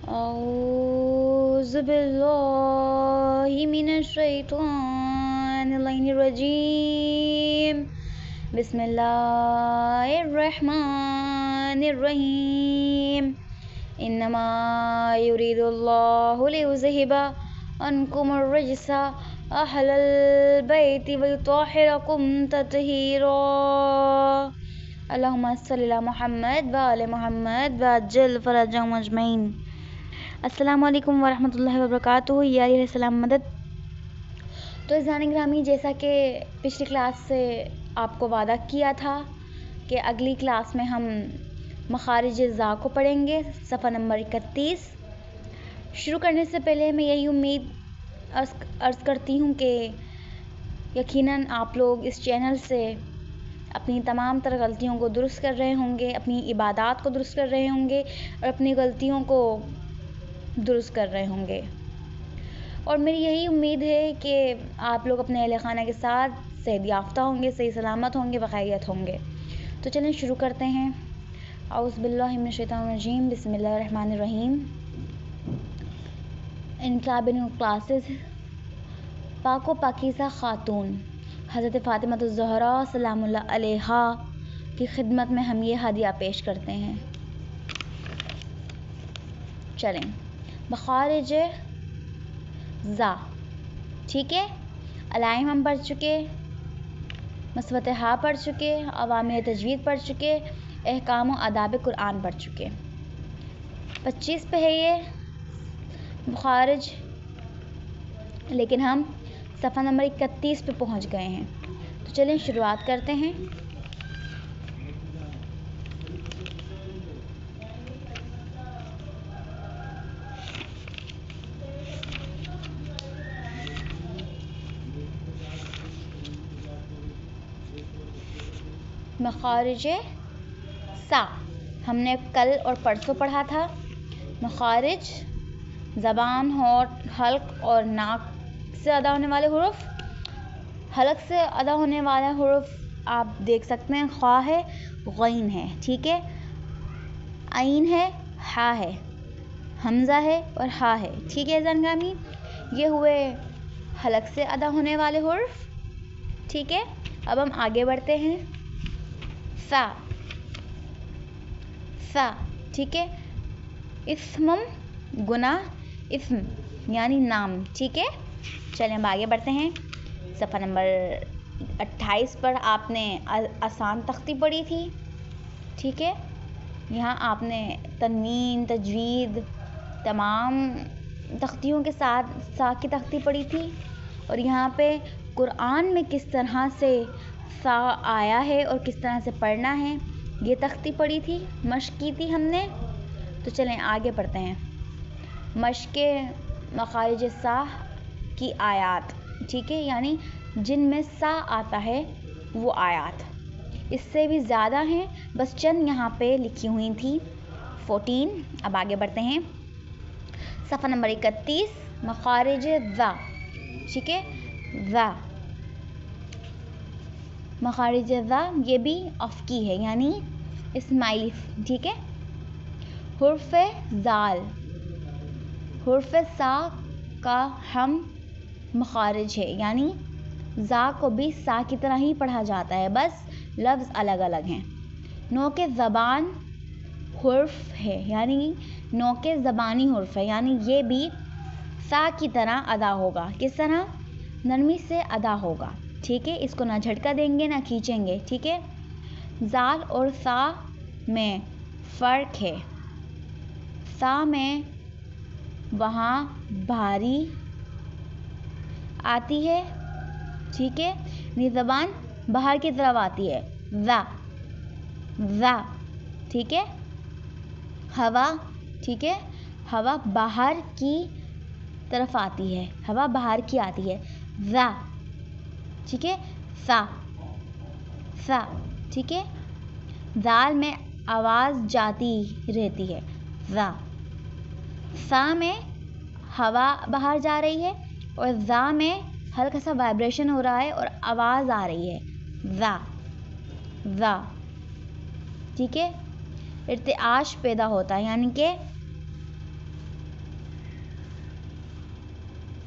أعوذ بالله من الشيطان الرجيم بسم الله الرحمن الرحيم إنما يريد الله ليذهب عنكم الرجس أهل البيت ويطهركم تطهيرا اللهم صل على محمد وآل محمد وعجل فرجهم أجمعين. السلام علیکم ورحمۃ اللہ وبرکاتہ. یا علیہ السلام مدد. تو عزیزان گرامی، جیسا کہ پچھلی کلاس سے آپ کو وعدہ کیا تھا کہ اگلی کلاس میں ہم مخارج زا کو پڑھیں گے، صفحہ نمبر 31. شروع کرنے سے پہلے میں یہی امید عرض کرتی ہوں کہ یقیناً آپ لوگ اس چینل سے اپنی تمام تر غلطیوں کو درست کر رہے ہوں گے، اپنی عبادات کو درست کر رہے ہوں گے اور اپنی غلطیوں کو درست کر رہے ہوں گے. اور میری یہی امید ہے کہ آپ لوگ اپنے اہل خانہ کے ساتھ صحت یافتہ ہوں گے، صحیح سلامت ہوں گے، بخیریت ہوں گے. تو چلیں شروع کرتے ہیں. اعوذ باللہ من الشیطان الرجیم بسم اللہ الرحمن الرحیم. انقلاب کلاسز پاک و پاکیزہ خاتون حضرت فاطمہ الزہرا سلام اللہ علیہا کی خدمت میں ہم یہ ہدیہ پیش کرتے ہیں. چلیں مخارج زا، ٹھیک ہے. علائم ہم پڑھ چکے، مثبت ہا پڑھ چکے، عوامل تجوید پڑھ چکے، احکام و آداب قرآن پڑھ چکے. 25 پہ ہے یہ مخارج، لیکن ہم صفحہ نمبر 31 پہ پہنچ گئے ہیں. تو چلیں شروعات کرتے ہیں. مخارج سا ہم نے کل اور پرسوں پڑھا تھا. مخارج زبان، ہونٹ، حلق اور ناک سے ادا ہونے والے حروف. حلق سے ادا ہونے والے حروف آپ دیکھ سکتے ہیں، خا ہے، غین ہے، ٹھیک ہے، عین ہے، ہا ہے، حمزہ ہے اور ہا ہے، ٹھیک ہے زنگامی. یہ ہوئے حلق سے ادا ہونے والے حروف، ٹھیک ہے. اب ہم آگے بڑھتے ہیں. فا، فا، ٹھیک ہے. اسم گناہ، اسم یعنی نام، ٹھیک ہے. چلیں ہم آگے بڑھتے ہیں. صفحہ نمبر 28 پر آپ نے آسان تختی پڑھی تھی، ٹھیک ہے. یہاں آپ نے تنوین، تجوید، تمام تختیوں کے ساتھ سا کی تختی پڑھی تھی. اور یہاں پہ قرآن میں کس طرح سے سا آیا ہے اور کس طرح سے پڑھنا ہے یہ تختی پڑھی تھی، مشق کی تھی ہم نے. تو چلیں آگے پڑھتے ہیں. مشق مخارج سا کی آیات، ٹھیک ہے، یعنی جن میں سا آتا ہے وہ آیات. اس سے بھی زیادہ ہیں، بس چند یہاں پہ لکھی ہوئی تھی 14. اب آگے بڑھتے ہیں. صفحہ نمبر 31 مخارج ذا، ٹھیک ہے. ذا، مخارج ذا یہ بھی افقی ہے، یعنی اسماعیلی، ٹھیک ہے. حرف زال، حرف سا کا ہم مخارج ہے، یعنی زا کو بھی سا کی طرح ہی پڑھا جاتا ہے، بس لفظ الگ الگ ہیں. نوک زبان حرف ہے، یعنی نوک زبانی حرف ہے، یعنی یہ بھی سا کی طرح ادا ہوگا. کس طرح؟ نرمی سے ادا ہوگا، ٹھیک ہے. اس کو نہ جھٹکا دیں گے نہ کھینچیں گے، ٹھیک ہے. زال اور سا میں فرق ہے. سا میں وہاں بھاری آتی ہے، ٹھیک ہے، یہ زبان باہر کی طرف آتی ہے. ذا، ذا، ٹھیک ہے. ہوا، ٹھیک ہے، ہوا باہر کی طرف آتی ہے، ہوا باہر کی آتی ہے. ذا، ٹھیک ہے. سا، سا، ٹھیک ہے. زال میں آواز جاتی رہتی ہے. ذا، سا میں ہوا باہر جا رہی ہے اور ذا میں ہلکا سا وائبریشن ہو رہا ہے اور آواز آ رہی ہے. ذا، ذا، ٹھیک ہے. ارتعاش پیدا ہوتا ہے، یعنی کہ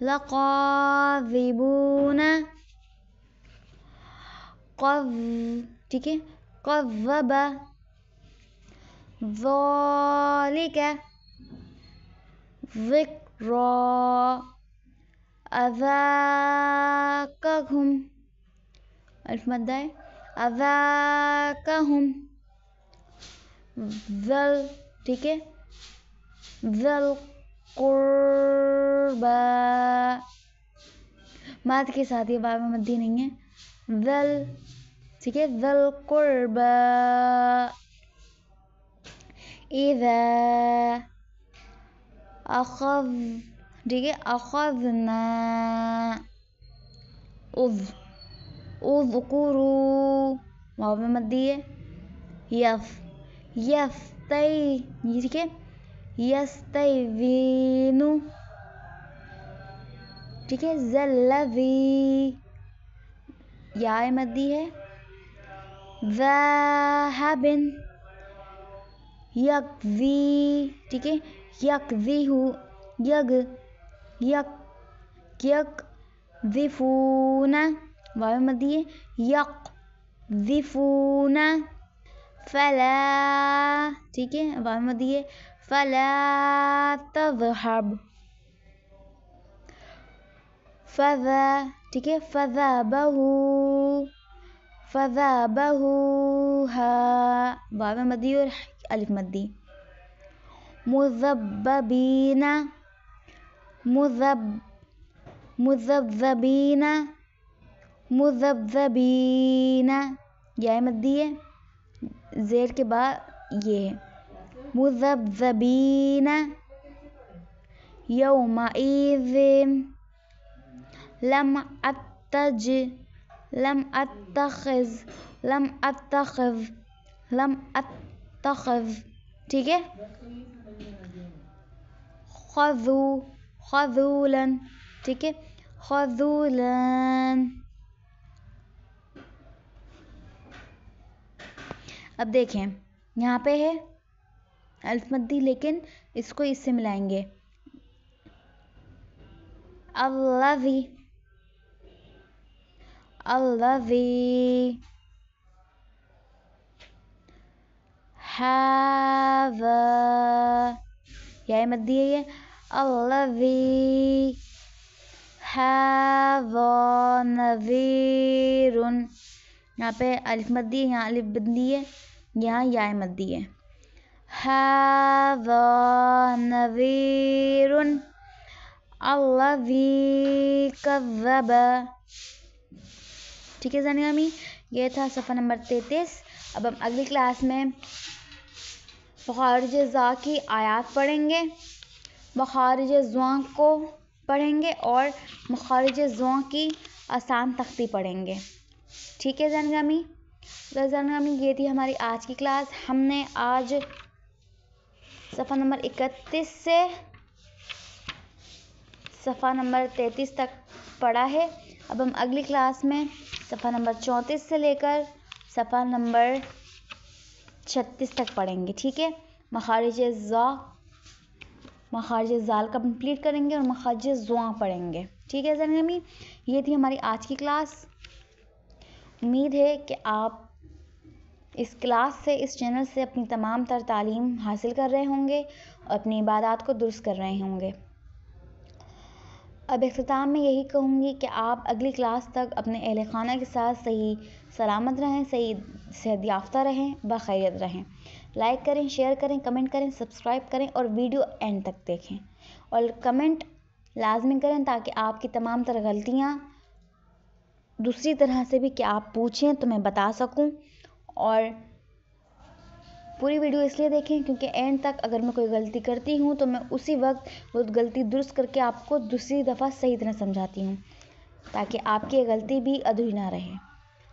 لقاذبون ٹھیک ہے قذب ذالک ذکری اذاقہم الف مد ہے اذاقہم ذل ٹھیک ہے ذل قربا ماد کے ساتھ یہ باب میں مدی نہیں ہے ذل ٹھیک ہے ذل قربا اذا اخذ ٹھیک ہے اخذنا اذکروا واو میں مدی ہے ٹھیک ہے یستیذین ٹھیک ہے ذلذی یا مدی ہے ذاہب یکذی ٹھیک ہے یکذفون واو مدی ہے یقذفون فلا ٹھیک ہے واو مدی ہے فلا تذهب فذا ٹھیک ہے فذابہوہا واو مدی اور الف مدی مذبذبین یا مدی ہے زیر کے بعد یہ ہے مذبذبین یومئذ لم اتخذ ٹھیک ہے خذولن ٹھیک ہے خذولن اب دیکھیں یہاں پہ ہے الف مدی لیکن اس کو اس سے ملائیں گے الذی ھذا یا مدی ہے یہ الذی ھذا نذیر یہاں پہ الف مدی ہے یہاں الف بندی ہے یہاں یا مدی ہے ھذا نذیر الذی کذب ٹھیک ہے زنیامی یہ تھا صفحہ نمبر 33 اب ہم اگلی کلاس میں مخارج زا کی آیات پڑھیں گے مخارج زواں کو پڑھیں گے اور مخارج زواں کی آسان تختی پڑھیں گے ٹھیک ہے زنیامی یہ تھی ہماری آج کی کلاس ہم نے آج صفحہ نمبر 31 سے صفحہ نمبر 33 تک پڑھا ہے اب ہم اگلی کلاس میں صفحہ نمبر 34 سے لے کر صفحہ نمبر 36 تک پڑھیں گے ٹھیک ہے مخارج زال کمپلیٹ کریں گے اور مخارج زواں پڑھیں گے ٹھیک ہے زنیمی یہ تھی ہماری آج کی کلاس امید ہے کہ آپ اس کلاس سے اس چینل سے اپنی تمام تر تعلیم حاصل کر رہے ہوں گے اور اپنی عبادات کو درست کر رہے ہوں گے اب اختتام میں یہی کہوں گی کہ آپ اگلی کلاس تک اپنے اہل خانہ کے ساتھ صحیح سلامت رہیں صحیح صحت یافتہ رہیں بخیریت رہیں لائک کریں شیئر کریں کمنٹ کریں سبسکرائب کریں اور ویڈیو اینڈ تک دیکھیں اور کمنٹ لازمی کریں تاکہ آپ کی تمام تر غلطیاں دوسری طرح سے بھی کہ آپ پوچھیں تو میں بتا سکوں اور پوری ویڈیو اس لیے دیکھیں کیونکہ اینڈ تک اگر میں کوئی غلطی کرتی ہوں تو میں اسی وقت وہ غلطی درست کر کے آپ کو دوسری دفعہ صحیح طرح سمجھاتی ہوں تاکہ آپ کی غلطی بھی ادھوری نہ رہے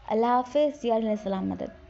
اللہ حافظ یا علیہ السلام مدد